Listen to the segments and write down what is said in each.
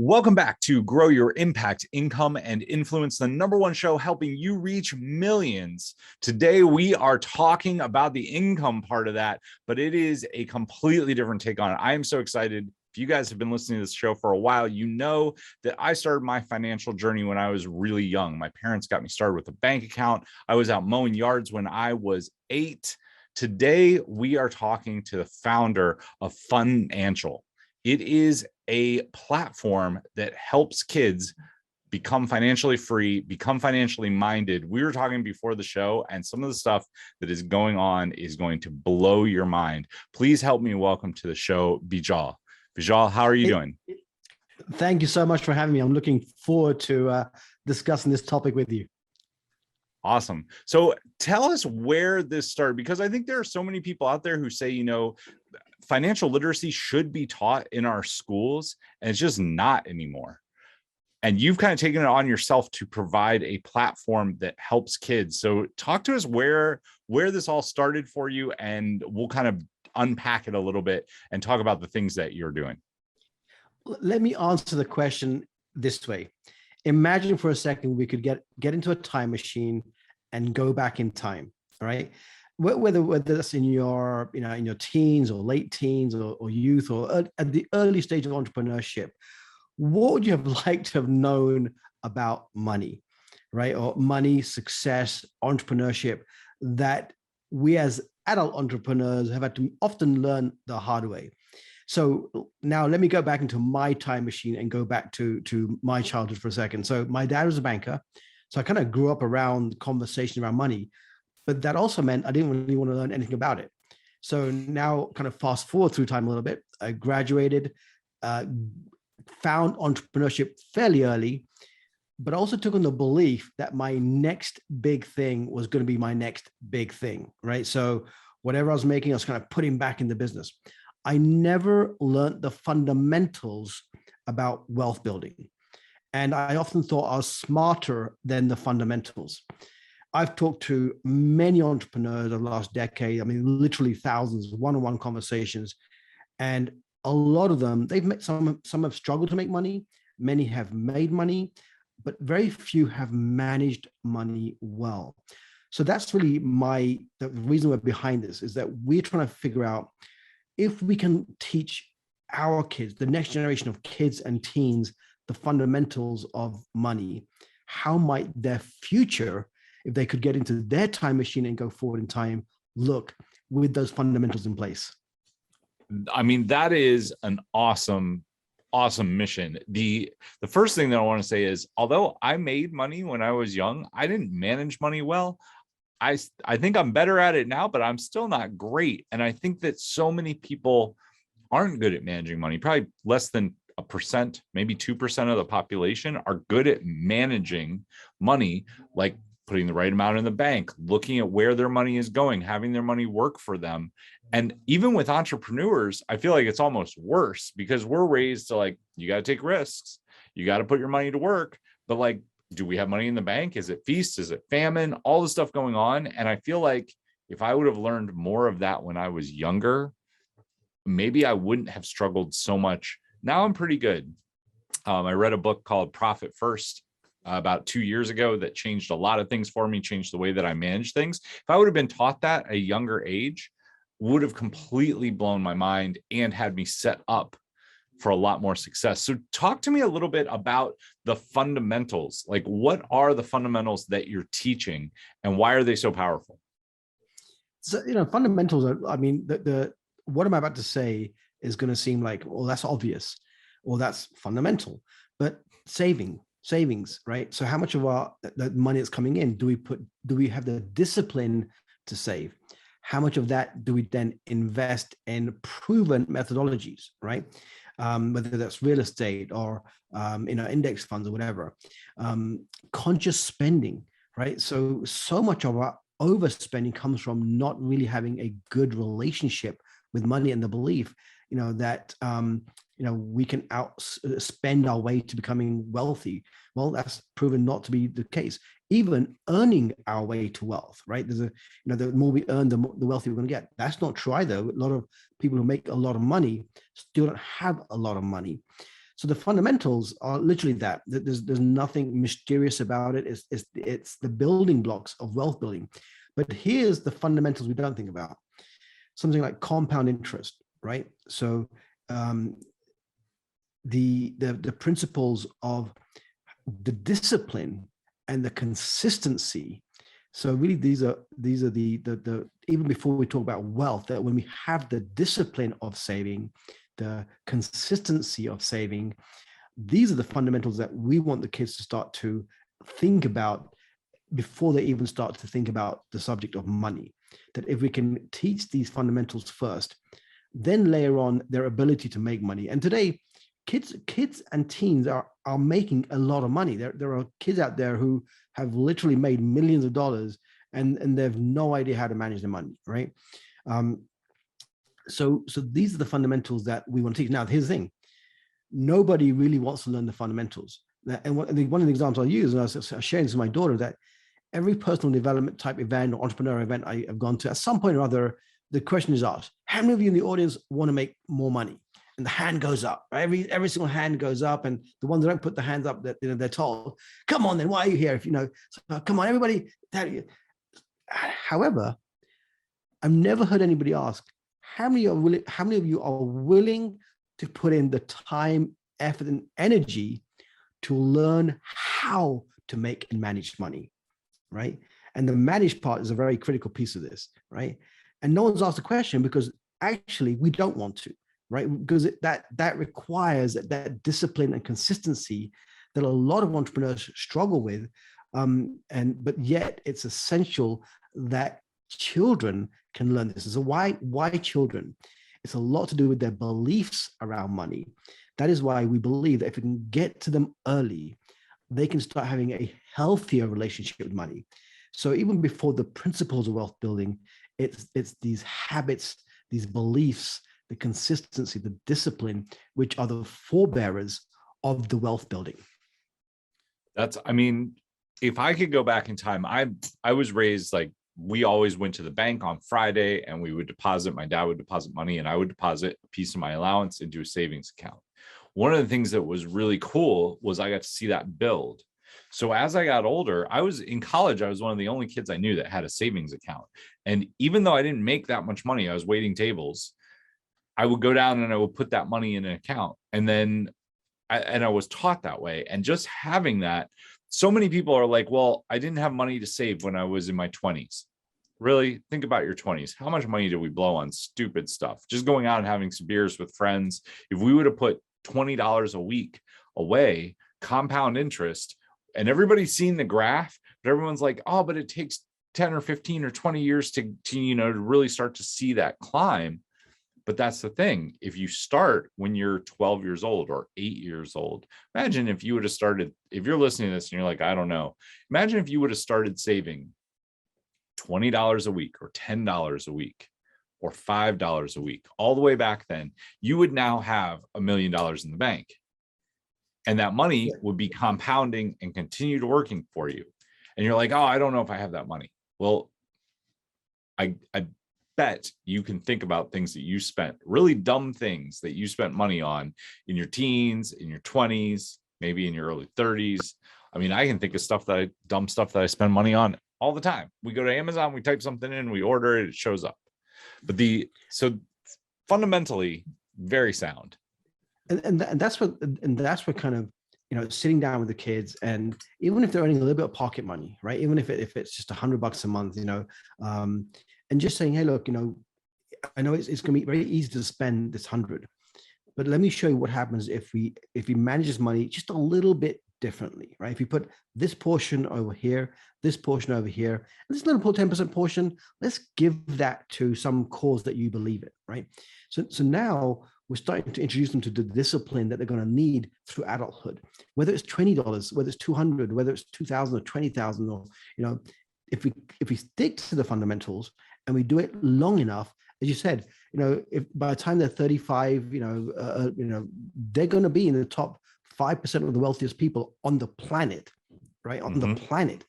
Welcome back to Grow Your Impact, Income, and Influence, the #1 show helping you reach millions. Today, we are talking about the income part of that, but it is a completely different take on it. I am so excited. If you guys have been listening to this show for a while, you know that I started my financial journey when I was really young. My parents got me started with a bank account. I was out mowing yards when I was 8. Today, we are talking to the founder of Financial. It is a platform that helps kids become financially free, become financially minded. We were talking before the show, and some of the stuff that is going on is going to blow your mind. Please help me welcome to the show, Beejel. Beejel, how are you doing? Thank you so much for having me. I'm looking forward to discussing this topic with you. Awesome. So tell us where this started, because I think there are so many people out there who say, financial literacy should be taught in our schools, and it's just not anymore. And you've kind of taken it on yourself to provide a platform that helps kids. So talk to us where this all started for you, and we'll kind of unpack it a little bit and talk about the things that you're doing. Let me answer the question this way. Imagine for a second we could get into a time machine and go back in time, right? Whether that's in your in your teens or late teens or youth or at the early stage of entrepreneurship, what would you have liked to have known about money, right? Or money, success, entrepreneurship that we as adult entrepreneurs have had to often learn the hard way. So now let me go back into my time machine and go back to my childhood for a second. So my dad was a banker. So I kind of grew up around conversation around money, but that also meant I didn't really want to learn anything about it. So now kind of fast forward through time a little bit, I graduated, found entrepreneurship fairly early, but also took on the belief that my next big thing was going to be my next big thing, right? So whatever I was making, I was kind of putting back in the business. I never learned the fundamentals about wealth building. And I often thought I was smarter than the fundamentals. I've talked to many entrepreneurs over the last decade. I mean, literally thousands of one-on-one conversations. And a lot of them, they've met some have struggled to make money. Many have made money, but very few have managed money well. So that's really the reason we're behind this, is that we're trying to figure out if we can teach our kids, the next generation of kids and teens, the fundamentals of money, how might their future, if they could get into their time machine and go forward in time, look with those fundamentals in place? I mean, that is an awesome mission. The first thing that I want to say is, although I made money when I was young, I didn't manage money well. I think I'm better at it now, but I'm still not great. And I think that so many people aren't good at managing money. Probably less than 1%, maybe 2% of the population are good at managing money, like putting the right amount in the bank, looking at where their money is going, having their money work for them. And even with entrepreneurs, I feel like it's almost worse, because we're raised to you got to take risks. You got to put your money to work. But do we have money in the bank? Is it feast? Is it famine? All the stuff going on. And I feel like if I would have learned more of that when I was younger, maybe I wouldn't have struggled so much. Now I'm pretty good. I read a book called Profit First about 2 years ago that changed a lot of things for me, changed the way that I manage things. If I would have been taught that at a younger age, would have completely blown my mind and had me set up for a lot more success. So talk to me a little bit about the fundamentals. What are the fundamentals that you're teaching, and why are they so powerful? So, fundamentals are, I mean, what I'm about to say is going to seem like, well, that's obvious, or that's fundamental, but savings, right? So how much of the money that's coming in do we have the discipline to save? How much of that do we then invest in proven methodologies, right? Whether that's real estate or index funds or whatever. Conscious spending, right? So much of our overspending comes from not really having a good relationship with money, and the belief, that we can outspend our way to becoming wealthy. Well, that's proven not to be the case. Even earning our way to wealth, right? There's the more we earn, the wealthier we're going to get. That's not true either. A lot of people who make a lot of money still don't have a lot of money. So the fundamentals are literally that. There's nothing mysterious about it. It's the building blocks of wealth building. But here's the fundamentals we don't think about. Something like compound interest, right? So the principles of the discipline and the consistency. So really, these are the even before we talk about wealth, that when we have the discipline of saving, the consistency of saving, these are the fundamentals that we want the kids to start to think about before they even start to think about the subject of money. That if we can teach these fundamentals first, then layer on their ability to make money. And today, kids and teens are making a lot of money. There are kids out there who have literally made millions of dollars, and they have no idea how to manage their money, right? So these are the fundamentals that we want to teach. Now, here's the thing: nobody really wants to learn the fundamentals. And one of the examples I'll use, and I was sharing this with my daughter, that every personal development type event or entrepreneur event I have gone to, at some point or other, the question is asked: how many of you in the audience want to make more money? And the hand goes up. Every single hand goes up, and the ones that don't put the hands up, that they're told, "Come on, then why are you here?" If so, come on, everybody. However, I've never heard anybody ask, how many of you are willing to put in the time, effort, and energy to learn how to make and manage money, right? And the manage part is a very critical piece of this, right? And no one's asked the question because actually we don't want to, right? Because that requires that discipline and consistency that a lot of entrepreneurs struggle with, but yet it's essential that children can learn this. So why children? It's a lot to do with their beliefs around money. That is why we believe that if we can get to them early, they can start having a healthier relationship with money. So even before the principles of wealth building, it's these habits, these beliefs, the consistency, the discipline, which are the forebearers of the wealth building. If I could go back in time, I was raised like, we always went to the bank on Friday and we would deposit, my dad would deposit money and I would deposit a piece of my allowance into a savings account. One of the things that was really cool was I got to see that build. So as I got older, I was in college, I was one of the only kids I knew that had a savings account. And even though I didn't make that much money, I was waiting tables, I would go down and I would put that money in an account. And then I was taught that way. And just having that, so many people are like, well, I didn't have money to save when I was in my 20s. Really, think about your 20s. How much money did we blow on stupid stuff? Just going out and having some beers with friends. If we would have put $20 a week away, compound interest, and everybody's seen the graph, but everyone's like, oh, but it takes 10 or 15 or 20 years to really start to see that climb. But that's the thing. If you start when you're 12 years old or 8 years old, imagine if you would have started, if you're listening to this and you're like, I don't know, imagine if you would have started saving $20 a week or $10 a week or $5 a week, all the way back then, you would now have $1 million in the bank. And that money would be compounding and continue working for you. And you're like, oh, I don't know if I have that money. Well, I bet you can think about things that you spent, really dumb things that you spent money on in your teens, in your 20s, maybe in your early 30s. I mean, I can think of dumb stuff that I spend money on all the time. We go to Amazon, we type something in, we order it, it shows up. But so fundamentally very sound. And that's what kind of, sitting down with the kids, and even if they're earning a little bit of pocket money, right? Even if it's just $100 a month, and just saying, hey, look, I know it's going to be very easy to spend this 100, but let me show you what happens if we manage this money just a little bit differently, right? If you put this portion over here, this portion over here, and this little 10% portion, let's give that to some cause that you believe in, right? So now we're starting to introduce them to the discipline that they're going to need through adulthood, whether it's $20, whether it's $200, whether it's $2,000 or $20,000, or, if we stick to the fundamentals and we do it long enough, as you said, if by the time they're 35, they're going to be in the top 5% of the wealthiest people on the planet, right? On the planet.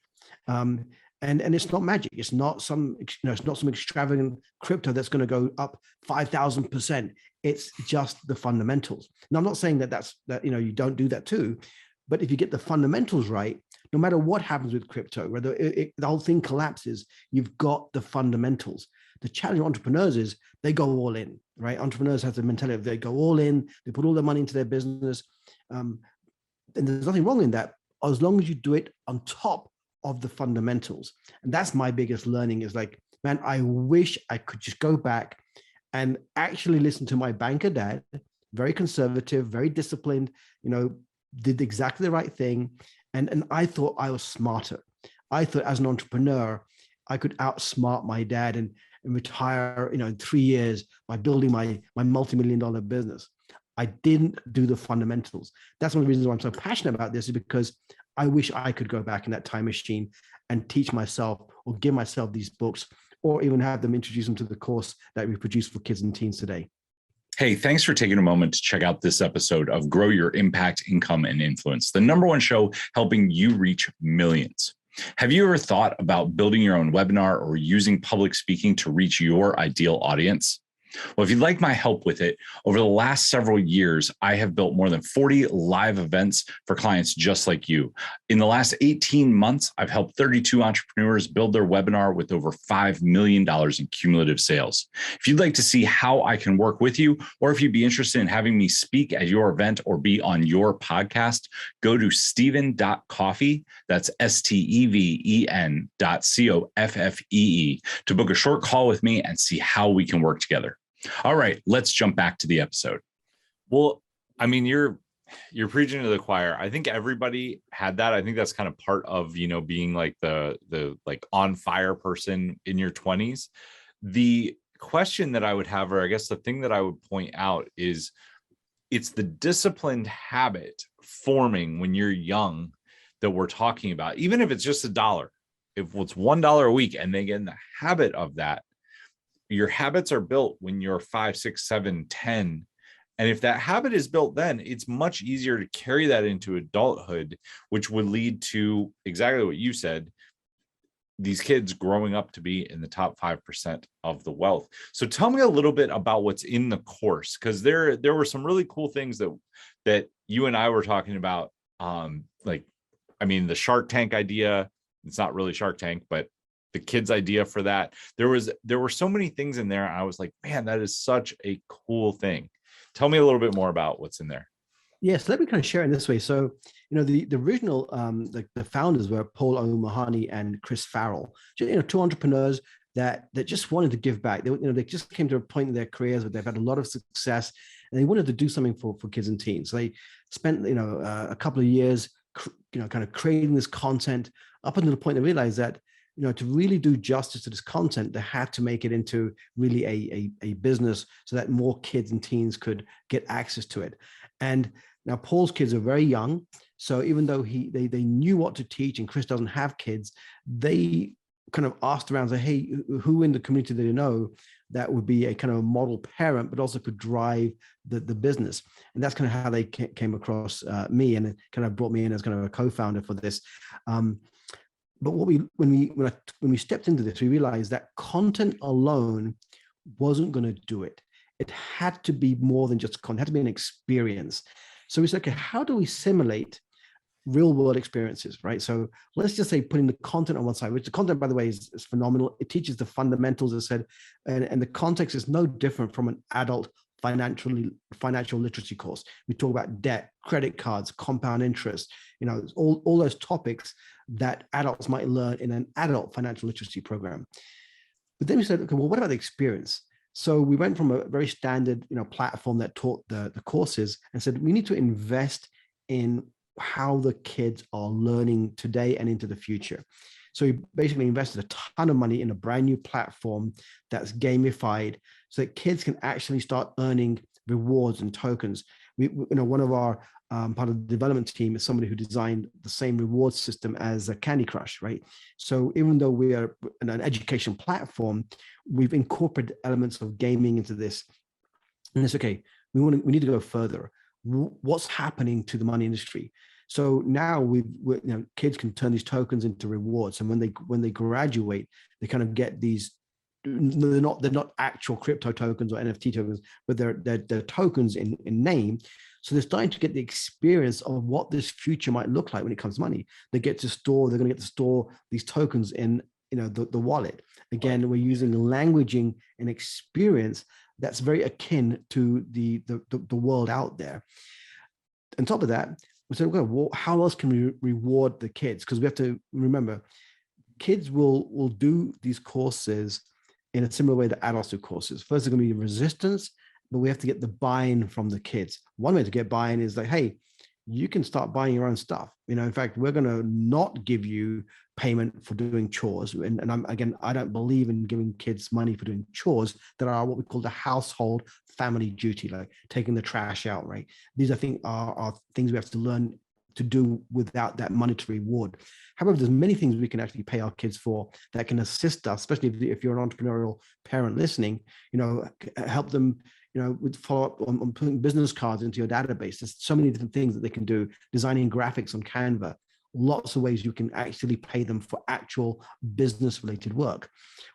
And it's not magic. It's not some, it's not some extravagant crypto that's going to go up 5,000%. It's just the fundamentals. Now, I'm not saying that you don't do that too, but if you get the fundamentals right, no matter what happens with crypto, whether the whole thing collapses, you've got the fundamentals. The challenge of entrepreneurs is they go all in, right? Entrepreneurs have the mentality of they go all in, they put all their money into their business. And there's nothing wrong in that, as long as you do it on top of the fundamentals. And that's my biggest learning is like, man, I wish I could just go back and actually listen to my banker dad, very conservative, very disciplined, did exactly the right thing. And I thought I was smarter. I thought as an entrepreneur, I could outsmart my dad and retire, in 3 years by building my multi-million-dollar business. I didn't do the fundamentals. That's one of the reasons why I'm so passionate about this, is because I wish I could go back in that time machine and teach myself or give myself these books, or even have them introduce them to the course that we produce for kids and teens today. Hey, thanks for taking a moment to check out this episode of Grow Your Impact, Income, and Influence, the #1 show helping you reach millions. Have you ever thought about building your own webinar or using public speaking to reach your ideal audience? Well, if you'd like my help with it, over the last several years, I have built more than 40 live events for clients just like you. In the last 18 months, I've helped 32 entrepreneurs build their webinar with over $5 million in cumulative sales. If you'd like to see how I can work with you, or if you'd be interested in having me speak at your event or be on your podcast, go to steven.coffee, that's steven.coffee, to book a short call with me and see how we can work together. All right, let's jump back to the episode. Well, I mean, you're preaching to the choir. I think everybody had that. I think that's kind of part of, being like the like on fire person in your 20s. The question that I would have, or I guess the thing that I would point out, is it's the disciplined habit forming when you're young that we're talking about. Even if it's just $1, if it's $1 a week and they get in the habit of that, your habits are built when you're 5, 6, 7, 10. And if that habit is built then, it's much easier to carry that into adulthood, which would lead to exactly what you said, these kids growing up to be in the top 5% of the wealth. So tell me a little bit about what's in the course, because there were some really cool things that you and I were talking about. The Shark Tank idea, it's not really Shark Tank, but the kids' idea for that. There were so many things in there. I was like, man, that is such a cool thing. Tell me a little bit more about what's in there. Yes, let me kind of share in this way. So, the original, the founders were Paul O'Mahony and Chris Farrell, two entrepreneurs that just wanted to give back. They just came to a point in their careers where they've had a lot of success and they wanted to do something for kids and teens. So they spent, a couple of years, kind of creating this content up until the point they realized that, to really do justice to this content, they had to make it into really a business so that more kids and teens could get access to it. And now Paul's kids are very young. So even though they knew what to teach and Chris doesn't have kids, they kind of asked around, say, hey, who in the community do they know that would be a kind of a model parent, but also could drive the business? And that's kind of how they came across me, and it kind of brought me in as kind of a co-founder for this. But when we stepped into this, we realized that content alone wasn't going to do it. It had to be more than just content. It had to be an experience. So we said, okay, how do we simulate real world experiences, right? So let's just say putting the content on one side, which the content, by the way, is phenomenal. It teaches the fundamentals, as I said, and the context is no different from an adult financial literacy course. We talk about debt, credit cards, compound interest, all those topics that adults might learn in an adult financial literacy program. But then we said, okay, well, what about the experience? So we went from a very standard, platform that taught the courses and said, we need to invest in how the kids are learning today and into the future. So we basically invested a ton of money in a brand new platform that's gamified so that kids can actually start earning rewards and tokens. One of our part of the development team is somebody who designed the same reward system as a Candy Crush, right? So even though we are an education platform, we've incorporated elements of gaming into this. And it's okay, we need to go further. What's happening to the money industry? So now kids can turn these tokens into rewards, and when they graduate, they kind of get these. They're not actual crypto tokens or NFT tokens, but they're tokens in name. So they're starting to get the experience of what this future might look like when it comes to money. They're going to get to store these tokens in the wallet. Again, we're using languaging and experience that's very akin to the world out there. On top of that, we said, okay, well, how else can we reward the kids? Because we have to remember, kids will do these courses in a similar way that adults do courses. First, there's going to be resistance, but we have to get the buy-in from the kids. One way to get buy-in is like, hey, you can start buying your own stuff. In fact, we're going to not give you payment for doing chores. And I don't believe in giving kids money for doing chores that are what we call the household family duty, like taking the trash out, right? These, I think, are things we have to learn to do without that monetary reward. However, there's many things we can actually pay our kids for that can assist us, especially if you're an entrepreneurial parent listening, help them, with follow up on putting business cards into your database. There's so many different things that they can do, designing graphics on Canva, lots of ways you can actually pay them for actual business related work.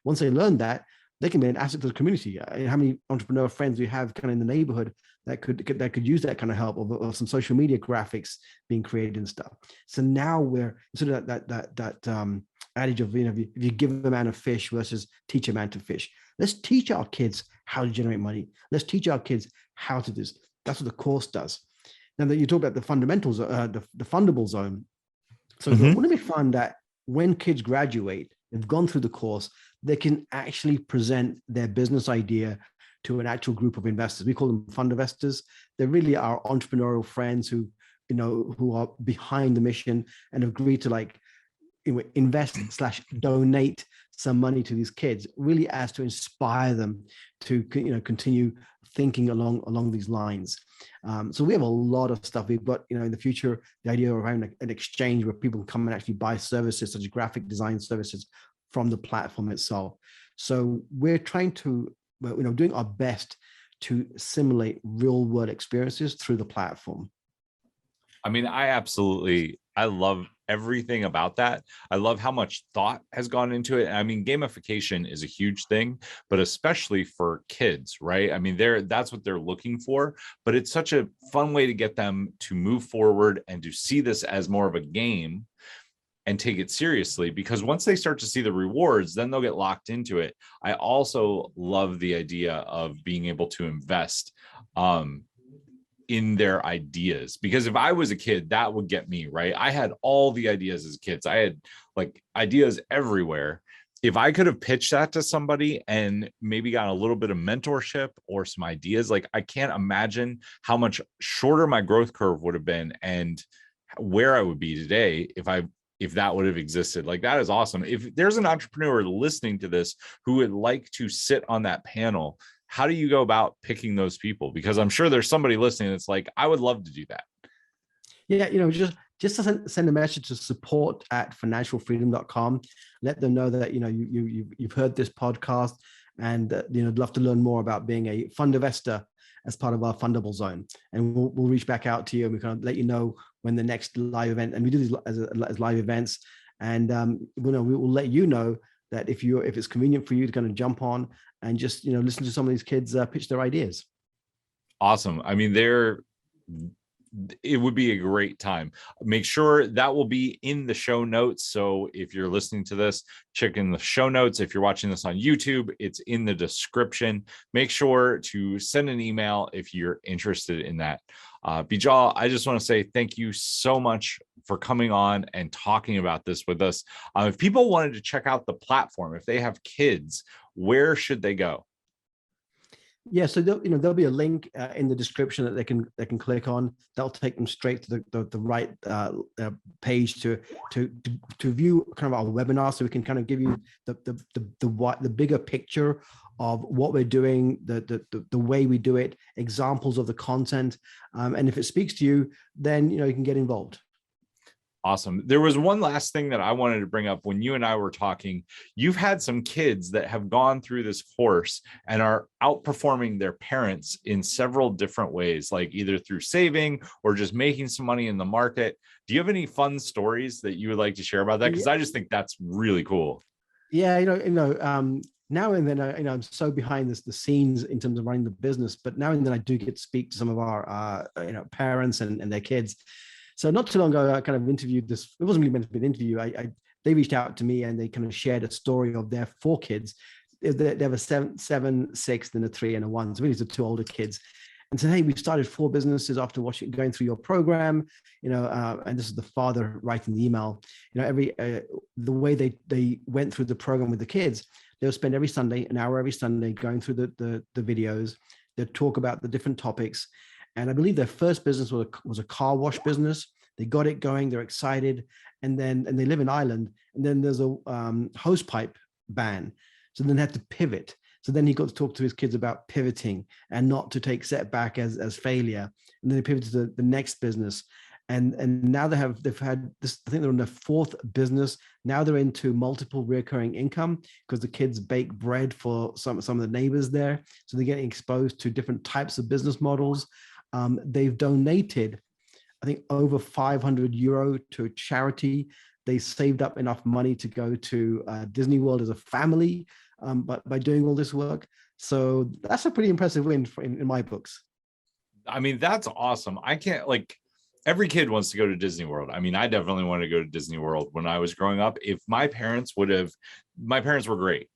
Once they learn that, they can be an asset to the community. How many entrepreneur friends we have kind of in the neighborhood that could use that kind of help, or some social media graphics being created and stuff. So now we're sort of that adage of, if you give a man a fish versus teach a man to fish. Let's teach our kids how to generate money. Let's teach our kids how to do this. That's what the course does. Now that you talk about the fundamentals, the fundable zone. So wouldn't it be fun that when kids graduate, they've gone through the course, they can actually present their business idea to an actual group of investors. We call them fund investors. They really are entrepreneurial friends who are behind the mission and agree to invest/donate some money to these kids, really as to inspire them to continue thinking along these lines. So we have a lot of stuff. We've got in the future the idea of having an exchange where people come and actually buy services such as graphic design services from the platform itself. So we're trying to doing our best to simulate real world experiences through the platform. I mean, I love everything about that. I love how much thought has gone into it. I mean, gamification is a huge thing, but especially for kids, right? I mean, that's what they're looking for, but it's such a fun way to get them to move forward and to see this as more of a game and take it seriously, because once they start to see the rewards, then they'll get locked into it. I also love the idea of being able to invest in their ideas, because if I was a kid, that would get me, right? I had all the ideas as kids. I had ideas everywhere. If I could have pitched that to somebody and maybe got a little bit of mentorship or some ideas, I can't imagine how much shorter my growth curve would have been and where I would be today if that would have existed. That is awesome. If there's an entrepreneur listening to this who would like to sit on that panel, how do you go about picking those people? Because I'm sure there's somebody listening that's like, I would love to do that. Yeah, just to send a message to support@financialfreedom.com. Let them know that you've heard this podcast and I'd love to learn more about being a fund investor as part of our fundable zone. And we'll reach back out to you and we can let you know when the next live event, and we do these as live events, and we will let you know that if it's convenient for you to kind of jump on and just listen to some of these kids pitch their ideas. Awesome. I mean, it would be a great time. Make sure that will be in the show notes. So if you're listening to this, check in the show notes. If you're watching this on YouTube, it's in the description. Make sure to send an email if you're interested in that. Beejel, I just want to say thank you so much for coming on and talking about this with us. If people wanted to check out the platform, if they have kids, where should they go? Yeah, so there'll be a link in the description that they can click on. That'll take them straight to the right page to view kind of our webinar, so we can kind of give you the bigger picture of what we're doing, the way we do it, examples of the content, and if it speaks to you, then you can get involved. Awesome. There was one last thing that I wanted to bring up when you and I were talking. You've had some kids that have gone through this course and are outperforming their parents in several different ways, like either through saving or just making some money in the market. Do you have any fun stories that you would like to share about that? Because I just think that's really cool. Yeah, now and then, I'm so behind the scenes in terms of running the business, but now and then I do get to speak to some of our, parents and their kids. So not too long ago, I kind of interviewed this. It wasn't really meant to be an interview. They reached out to me and they kind of shared a story of their four kids. They have a seven, 6, then a 3, and a 1. So really, it's the 2 older kids. And said, hey, we started 4 businesses after going through your program, and this is the father writing the email. The way they went through the program with the kids, they'll spend every Sunday, an hour every Sunday, going through the videos. They'll talk about the different topics. And I believe their first business was a car wash business. They got it going. They're excited. And they live in Ireland. And then there's a hose pipe ban. So then they had to pivot. So then he got to talk to his kids about pivoting and not to take setback as failure. And then they pivoted to the next business. And now they've had this, I think they're in their 4th business. Now they're into multiple recurring income because the kids bake bread for some of the neighbors there. So they're getting exposed to different types of business models. They've donated, I think, over 500 euro to a charity. They saved up enough money to go to Disney World as a family, but by doing all this work. So that's a pretty impressive win in my books. I mean, that's awesome. I can't, every kid wants to go to Disney World. I mean, I definitely wanted to go to Disney World when I was growing up. If my parents were great.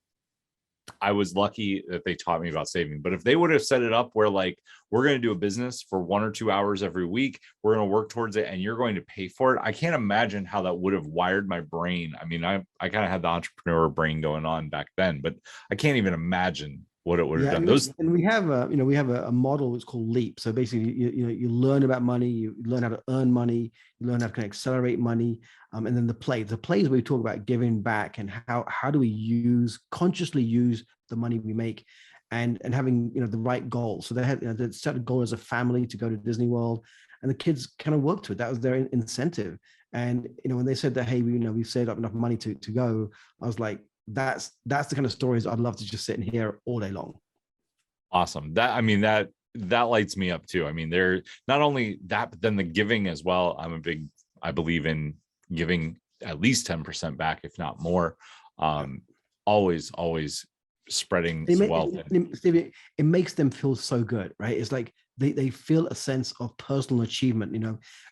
I was lucky that they taught me about saving. But if they would have set it up where we're going to do a business for 1 or 2 hours every week, we're going to work towards it and you're going to pay for it, I can't imagine how that would have wired my brain. I mean, I kind of had the entrepreneur brain going on back then, but I can't even imagine what it would have done. And we have a model that's called LEAP. So basically, you learn about money, you learn how to earn money, you learn how to accelerate money, and then the plays where we talk about giving back and how do we consciously use the money we make, and having the right goal. So they had they set a goal as a family to go to Disney World, and the kids kind of worked to it. That was their incentive. And when they said that, hey, we've saved up enough money to go, I was like, that's the kind of stories I'd love to just sit and hear all day long. Awesome. That lights me up too. I mean, they're not only that, but then the giving as well. I believe in giving at least 10% back, if not more. Always spreading wealth. It makes them feel so good, right? It's like they feel a sense of personal achievement,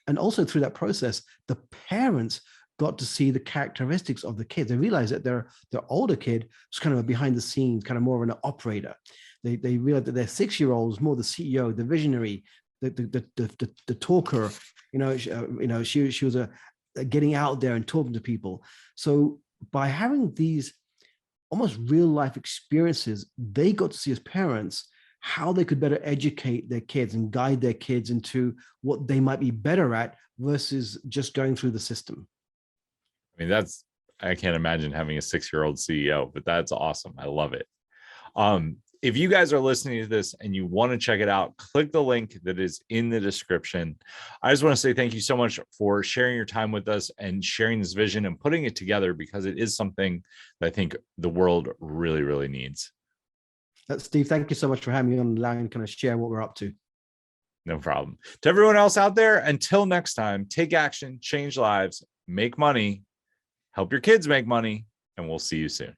and also through that process, the parents got to see the characteristics of the kids. They realized that their older kid was kind of a behind the scenes, kind of more of an operator. They realized that their 6-year-old was more the CEO, the visionary, the talker. She was getting out there and talking to people. So by having these almost real life experiences, they got to see as parents how they could better educate their kids and guide their kids into what they might be better at versus just going through the system. I mean, I can't imagine having a 6-year-old CEO, but that's awesome. I love it. If you guys are listening to this and you want to check it out, click the link that is in the description. I just want to say thank you so much for sharing your time with us and sharing this vision and putting it together, because it is something that I think the world really, really needs. Steve, thank you so much for having me on and allowing me to kind of share what we're up to. No problem. To everyone else out there, until next time, take action, change lives, make money, help your kids make money, and we'll see you soon.